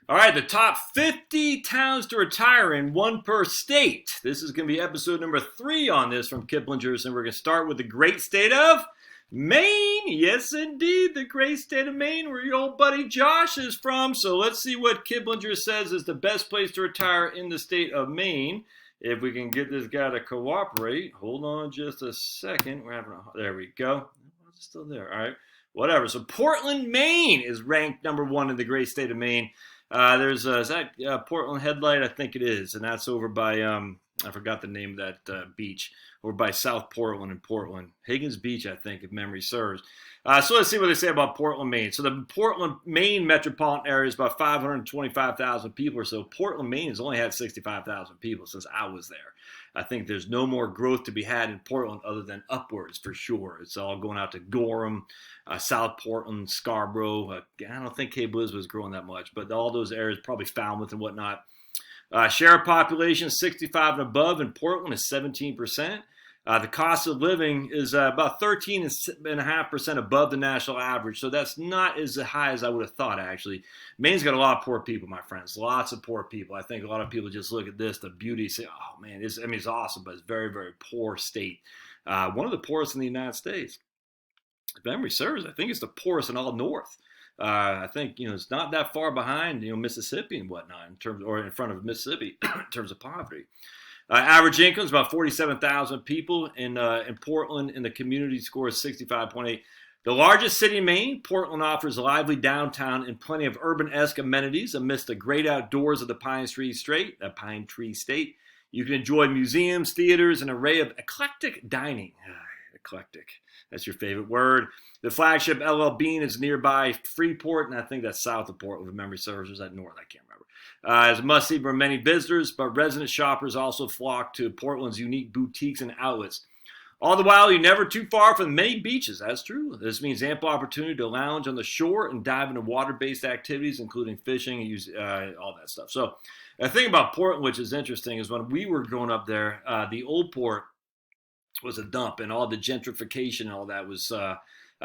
All right, the top 50 towns to retire in, one per state. This is going to be episode number 3 on this from Kiplinger's, and we're going to start with the great state of Maine. Yes, indeed, the great state of Maine, where your old buddy Josh is from. So let's see what Kiplinger says is the best place to retire in the state of Maine. If we can get this guy to cooperate. Hold on just a second. There we go. It's still there. All right. Whatever. So Portland, Maine is ranked number 1 in the great state of Maine. There's is that Portland Headlight? I think it is, and that's over by I forgot the name of that beach, over by South Portland in Portland, Higgins Beach, I think, if memory serves. So let's see what they say about Portland, Maine. So the Portland, Maine metropolitan area is about 525,000 people or so. Portland, Maine has only had 65,000 people since I was there. I think there's no more growth to be had in Portland other than upwards for sure. It's all going out to Gorham, South Portland, Scarborough. I don't think Cape Liz was growing that much, but all those areas, probably Falmouth and whatnot. Share of population 65 and above in Portland is 17%. The cost of living is about 13.5% above the national average, so that's not as high as I would have thought, actually. Maine's got a lot of poor people, my friends, lots of poor people. I think a lot of people just look at this, the beauty, say, oh, man, it's awesome, but it's very, very poor state. One of the poorest in the United States. If memory serves, I think it's the poorest in all North. I think it's not that far behind Mississippi and whatnot in terms, or in front of Mississippi in terms of poverty. Average income is about 47,000 people in Portland, and the community score is 65.8. The largest city in Maine, Portland offers a lively downtown and plenty of urban-esque amenities amidst the great outdoors of the Pine Tree State. You can enjoy museums, theaters, and an array of eclectic dining. Eclectic. That's your favorite word. The flagship LL Bean is nearby Freeport, and I think that's south of Portland, if memory serves. Or is that north? I can't remember. It's a must-see for many visitors, but resident shoppers also flock to Portland's unique boutiques and outlets. All the while, you're never too far from many beaches. That's true. This means ample opportunity to lounge on the shore and dive into water-based activities, including fishing and all that stuff. So the thing about Portland, which is interesting, is when we were growing up there, the old port was a dump, and all the gentrification and all that was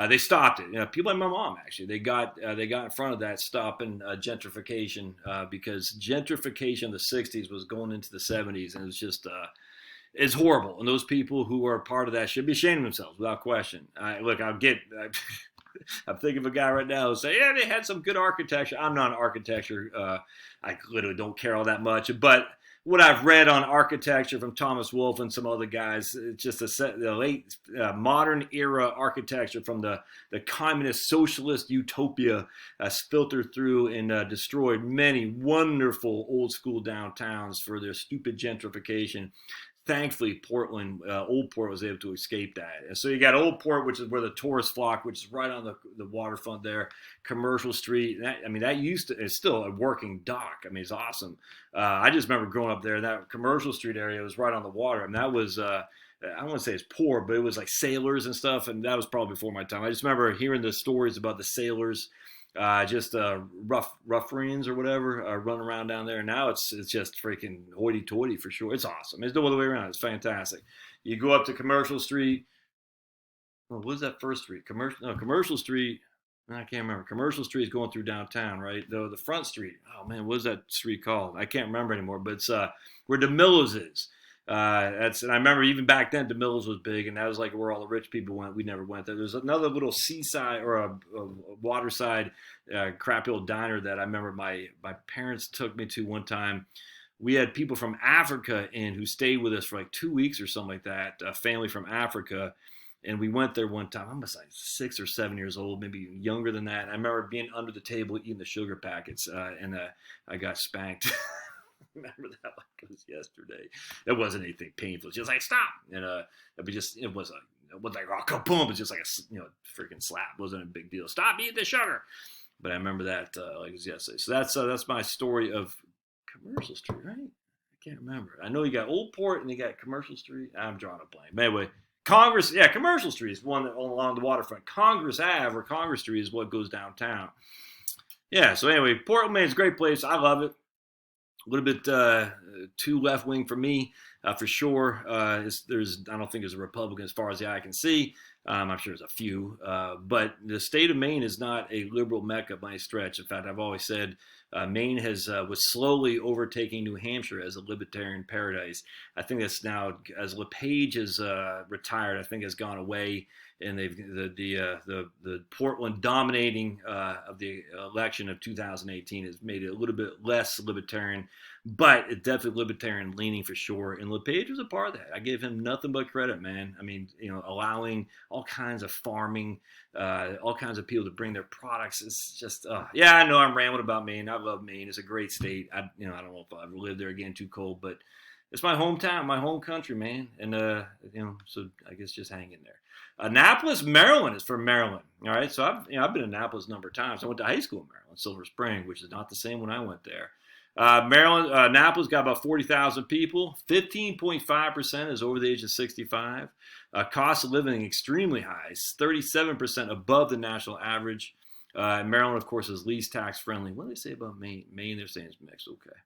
they stopped it. People like my mom, actually, they got in front of that, stopping gentrification, because gentrification in the 60s was going into the 70s, and it was just it's horrible. And those people who are part of that should be ashamed of themselves without question. I'm thinking of a guy right now who say, yeah, they had some good architecture. I'm not an architecture. I literally don't care all that much, but what I've read on architecture from Thomas Wolfe and some other guys, it's just the late modern era architecture from the communist socialist utopia filtered through and destroyed many wonderful old school downtowns for their stupid gentrification. Thankfully, Portland, Old Port was able to escape that. And so you got Old Port, which is where the tourists flock, which is right on the waterfront there. Commercial Street. It's still a working dock. It's awesome. I just remember growing up there. That Commercial Street area was right on the water. That was, I don't want to say it's poor, but it was like sailors and stuff. And that was probably before my time. I just remember hearing the stories about the sailors, ruffians or whatever, running around down there. Now it's just freaking hoity-toity for sure. It's awesome. There's no other way around. It's fantastic. You go up to Commercial Street. What was that first street? Commercial Street. I can't remember. Commercial Street is going through downtown, right? The front street. Oh man, what is that street called? I can't remember anymore. But it's where DeMillo's is. And I remember even back then, DeMillo's was big, and that was like where all the rich people went. We never went there. There's another little seaside or a waterside crappy old diner that I remember my parents took me to one time. We had people from Africa in who stayed with us for like 2 weeks or something like that, a family from Africa. And we went there one time. I was like 6 or 7 years old, maybe younger than that. And I remember being under the table eating the sugar packets, and I got spanked. Remember that like it was yesterday. It wasn't anything painful. It's just like stop, and it was like oh kaboom. It's just like a freaking slap. It wasn't a big deal. Stop eating the sugar. But I remember that like it was yesterday. So that's my story of Commercial Street, right? I can't remember. I know you got Old Port and you got Commercial Street. I'm drawing a blank. But anyway, Commercial Street is one along the waterfront. Congress Ave or Congress Street is what goes downtown. Yeah. So anyway, Portland, Maine is a great place. I love it. A little bit too left wing for me, for sure. I don't think there's a Republican as far as the eye can see. I'm sure there's a few, but the state of Maine is not a liberal mecca by any stretch. In fact, I've always said Maine was slowly overtaking New Hampshire as a libertarian paradise. I think that's now, as LePage has retired, I think has gone away, and the Portland dominating of the election of 2018 has made it a little bit less libertarian, but it's definitely libertarian leaning for sure. And LePage was a part of that. I give him nothing but credit, man. I mean, allowing all kinds of farming, all kinds of people to bring their products. It's just, yeah, I know I'm rambling about Maine. I love Maine. It's a great state. I don't know if I'll ever live there again. Too cold, but it's my hometown, my home country, man. And so I guess just hang in there. Annapolis, Maryland is from Maryland. All right, so I've been in Annapolis a number of times. I went to high school in Maryland, Silver Spring, which is not the same when I went there. Maryland, Annapolis got about 40,000 people. 15.5% is over the age of 65. Cost of living extremely high, 37% above the national average. Maryland, of course, is least tax friendly. What do they say about Maine? Maine, they're saying it's mixed. Okay.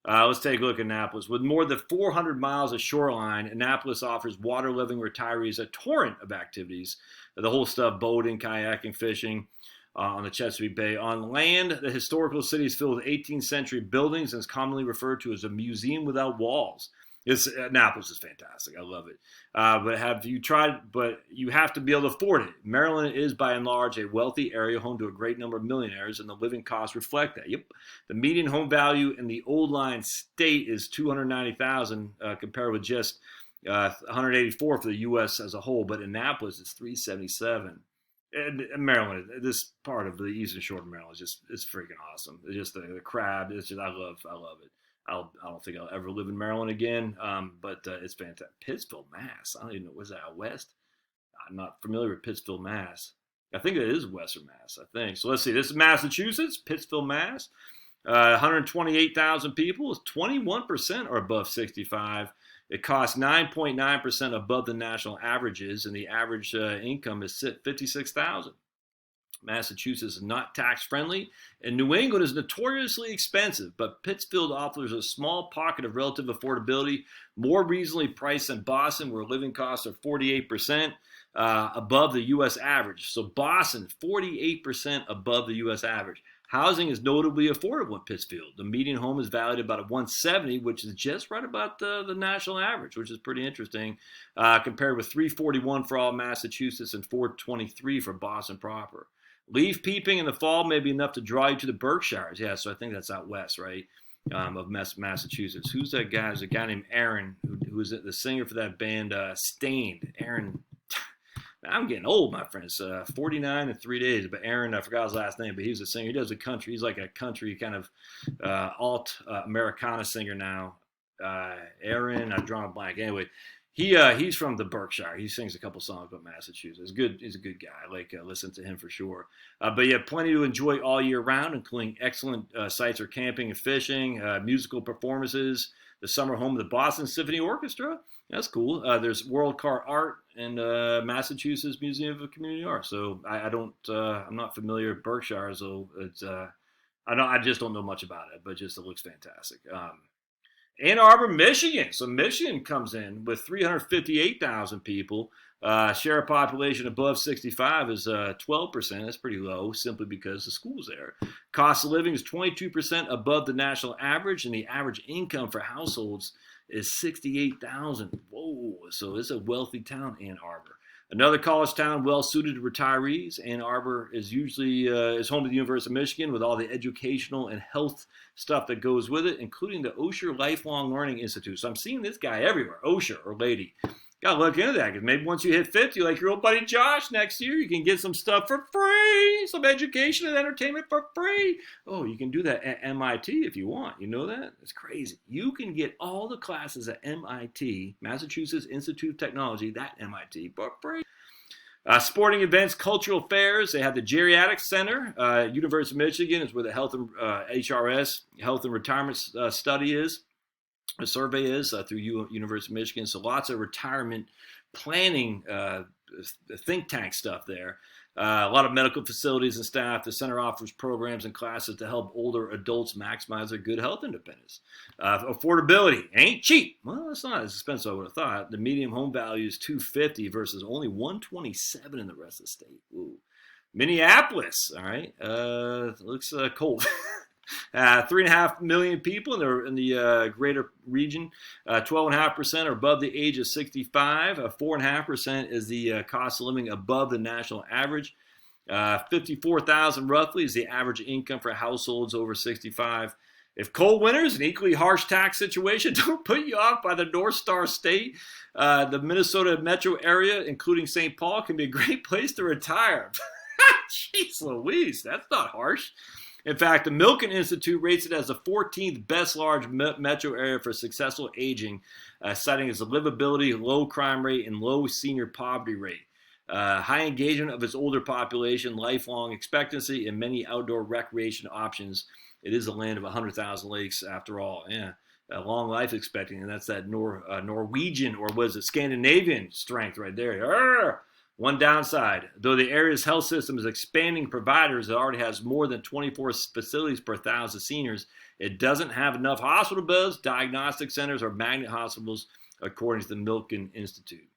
Let's take a look at Annapolis. With more than 400 miles of shoreline, Annapolis offers water-loving retirees a torrent of activities. The whole stuff, boating, kayaking, fishing on the Chesapeake Bay. On land, the historical city is filled with 18th century buildings and is commonly referred to as a museum without walls. Annapolis is fantastic. I love it. But have you tried? But you have to be able to afford it. Maryland is, by and large, a wealthy area home to a great number of millionaires, and the living costs reflect that. Yep, the median home value in the old line state is $290,000, compared with just 184 for the U.S. as a whole. But Annapolis is $377. And Maryland, this part of the eastern shore of Maryland, it's freaking awesome. It's just the crab. It's just I love it. I don't think I'll ever live in Maryland again, but it's fantastic. Pittsfield, Mass. I don't even know. Was that out west? I'm not familiar with Pittsfield, Mass. I think it is Western Mass, I think. So let's see. This is Massachusetts, Pittsfield, Mass. 128,000 people. 21% are above 65. It costs 9.9% above the national averages, and the average income is $56,000. Massachusetts is not tax-friendly, and New England is notoriously expensive, but Pittsfield offers a small pocket of relative affordability, more reasonably priced than Boston, where living costs are 48% above the U.S. average. So Boston, 48% above the U.S. average. Housing is notably affordable in Pittsfield. The median home is valued about $170, which is just right about the national average, which is pretty interesting, compared with $341 for all Massachusetts and $423 for Boston proper. Leaf peeping in the fall may be enough to draw you to the Berkshires. Yeah, so I think that's out west, right, of Massachusetts. Who's that guy? There's a guy named Aaron, who was the singer for that band, Stained. Aaron, I'm getting old, my friends. 49 in 3 days. But Aaron, I forgot his last name, but he's a singer. He does a country. He's like a country kind of alt Americana singer now. Aaron, I've drawn a blank. Anyway, he's from the Berkshire. He sings a couple songs about Massachusetts. He's a good guy. I like listen to him for sure. But you have plenty to enjoy all year round, including excellent sites for camping and fishing, musical performances, the summer home of the Boston Symphony Orchestra. That's cool. There's World Car Art and Massachusetts Museum of Community Art. So I'm not familiar with Berkshire, so it's I just don't know much about it, but just it looks fantastic. Ann Arbor, Michigan. So Michigan comes in with 358,000 people. Share of population above 65 is 12%. That's pretty low, simply because the school's there. Cost of living is 22% above the national average, and the average income for households is $68,000. Whoa! So it's a wealthy town, Ann Arbor. Another college town well suited to retirees. Ann Arbor is usually is home to the University of Michigan with all the educational and health stuff that goes with it, including the Osher Lifelong Learning Institute. So I'm seeing this guy everywhere, Osher or lady. Got to look into that, because maybe once you hit 50, like your old buddy Josh next year, you can get some stuff for free, some education and entertainment for free. Oh, you can do that at MIT if you want. You know that? It's crazy. You can get all the classes at MIT, Massachusetts Institute of Technology, that MIT, for free. Sporting events, cultural fairs. They have the Geriatric Center. University of Michigan is where the Health and HRS, Health and Retirement Study is. The survey is through University of Michigan. So lots of retirement planning, think tank stuff there. A lot of medical facilities and staff. The center offers programs and classes to help older adults maximize their good health independence. Affordability ain't cheap. Well, it's not as expensive as I would have thought. The median home value is $250 versus only $127 in the rest of the state. Ooh. Minneapolis, all right. Looks cold. 3.5 million people in the greater region. 12.5% are above the age of 65. 4.5% is the cost of living above the national average. 54,000 roughly is the average income for households over 65. If cold winters, an equally harsh tax situation, don't put you off by the North Star State, the Minnesota metro area, including St. Paul, can be a great place to retire. Jeez Louise, that's not harsh. In fact, the Milken Institute rates it as the 14th best large metro area for successful aging, citing its livability, low crime rate, and low senior poverty rate. High engagement of its older population, lifelong expectancy, and many outdoor recreation options. It is a land of 100,000 lakes, after all. Yeah, a long life expectancy, and that's that Norwegian, or was it Scandinavian strength right there. Arrgh! One downside, though the area's health system is expanding providers, it already has more than 24 facilities per 1,000 seniors. It doesn't have enough hospital beds, diagnostic centers, or magnet hospitals, according to the Milken Institute.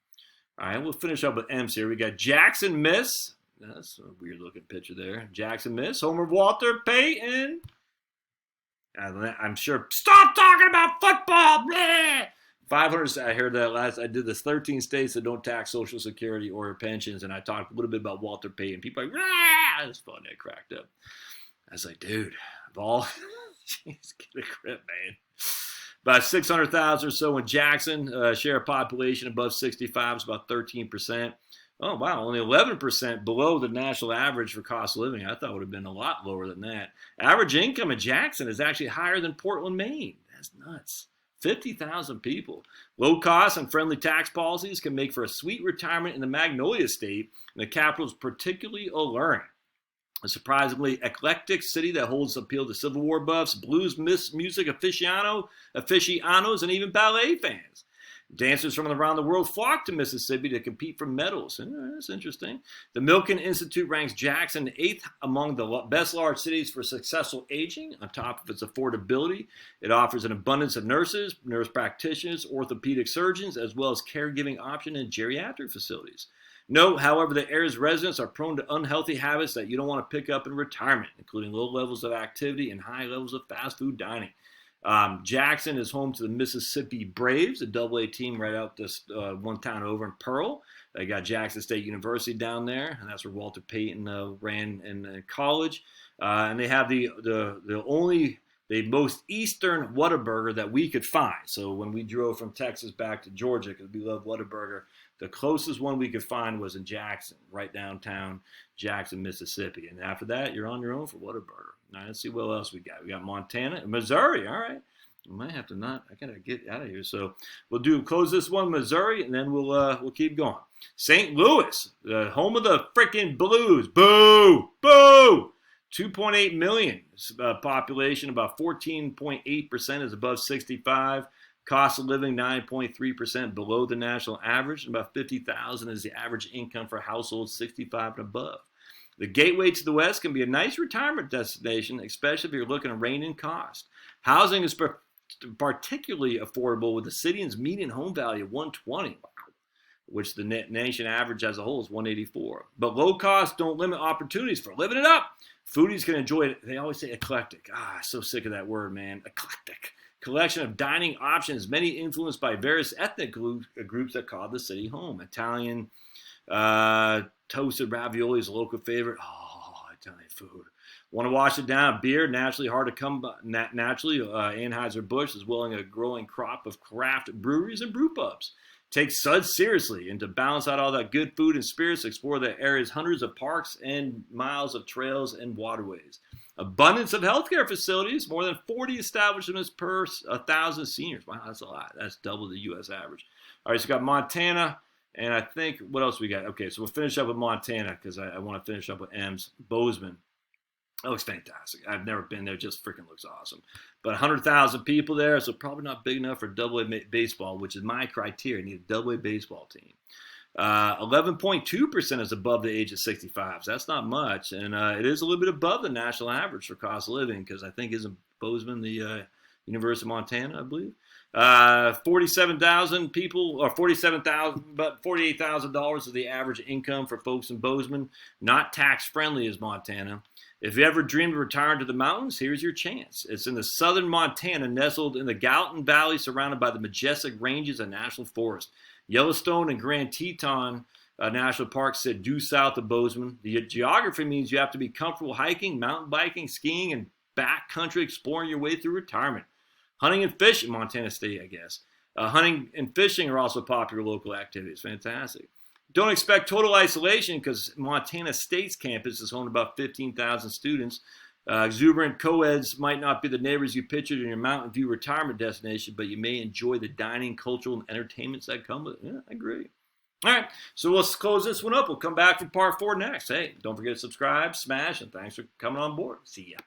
All right, we'll finish up with M's here. We got Jackson, Miss. That's a weird looking picture there. Jackson, Miss. Homer Walter Payton. I'm sure. Stop talking about football. Bleh! 500. I heard that last. I did this 13 states that don't tax Social Security or pensions, and I talked a little bit about Walter Payton. People are like, "Rah!" It's fun. I cracked up. I was like, dude, of all, jeez, get a grip, man. About 600,000 or so in Jackson. Share of population above 65 is about 13%. Oh, wow, only 11% below the national average for cost of living. I thought it would have been a lot lower than that. Average income in Jackson is actually higher than Portland, Maine. That's nuts. 50,000 people. Low cost and friendly tax policies can make for a sweet retirement in the Magnolia State, and the capital is particularly alluring. A surprisingly eclectic city that holds appeal to Civil War buffs, blues music aficionados, and even ballet fans. Dancers from around the world flock to Mississippi to compete for medals. That's interesting. The Milken Institute ranks Jackson 8th among the best large cities for successful aging. On top of its affordability, it offers an abundance of nurses, nurse practitioners, orthopedic surgeons, as well as caregiving options and geriatric facilities. Note, however, the area's residents are prone to unhealthy habits that you don't want to pick up in retirement, including low levels of activity and high levels of fast food dining. Jackson is home to the Mississippi Braves, a AA team right out this one town over in Pearl. They got Jackson State University down there, and that's where Walter Payton ran in college. And they have the most eastern Whataburger that we could find. So when we drove from Texas back to Georgia, because we love Whataburger, the closest one we could find was in Jackson, right downtown Jackson, Mississippi. And after that, you're on your own for Whataburger. Now, let's see what else we got. We got Montana and Missouri. All right. I might have to I got to get out of here. So we'll close this one, Missouri, and then we'll keep going. St. Louis, the home of the freaking Blues. Boo! Boo! 2.8 million population, about 14.8% is above 65. Cost of living, 9.3% below the national average. And about 50,000 is the average income for households 65 and above. The gateway to the West can be a nice retirement destination, especially if you're looking at rein in cost. Housing is particularly affordable with the city's median home value of $120, which the nation average as a whole is $184. But low costs don't limit opportunities for living it up. Foodies can enjoy it. They always say eclectic. So sick of that word, man. Eclectic. Collection of dining options, many influenced by various ethnic groups that call the city home. Italian toasted ravioli is a local favorite. Oh, Italian food. Want to wash it down? Beer, naturally hard to come by. Naturally, Anheuser-Busch is willing a growing crop of craft breweries and brew pubs. Take suds seriously, and to balance out all that good food and spirits, explore the area's hundreds of parks and miles of trails and waterways. Abundance of healthcare facilities, more than 40 establishments per 1,000 seniors. Wow, that's a lot. That's double the U.S. average. All right, so we got Montana, and I think, what else we got? Okay, so we'll finish up with Montana because I want to finish up with M's. Bozeman. That looks fantastic. I've never been there. Just freaking looks awesome. But 100,000 people there, so probably not big enough for double-A baseball, which is my criteria. I need a double-A baseball team. 11.2% is above the age of 65, so that's not much. And it is a little bit above the national average for cost of living because I think isn't Bozeman the University of Montana, I believe. 47,000 people, or 47,000, but $48,000 is the average income for folks in Bozeman. Not tax friendly as Montana. If you ever dreamed of retiring to the mountains, here's your chance. It's in the southern Montana, nestled in the Gallatin Valley, surrounded by the majestic ranges and national forest. Yellowstone and Grand Teton National Park sit due south of Bozeman. The geography means you have to be comfortable hiking, mountain biking, skiing, and backcountry exploring your way through retirement. Hunting and fishing, Montana State, I guess. Hunting and fishing are also popular local activities. Fantastic. Don't expect total isolation because Montana State's campus is home to about 15,000 students. Exuberant co-eds might not be the neighbors you pictured in your Mountain View retirement destination, but you may enjoy the dining, cultural, and entertainments that come with it. Yeah, I agree. All right, so let's close this one up. We'll come back for part 4 next. Hey, don't forget to subscribe, smash, and thanks for coming on board. See ya.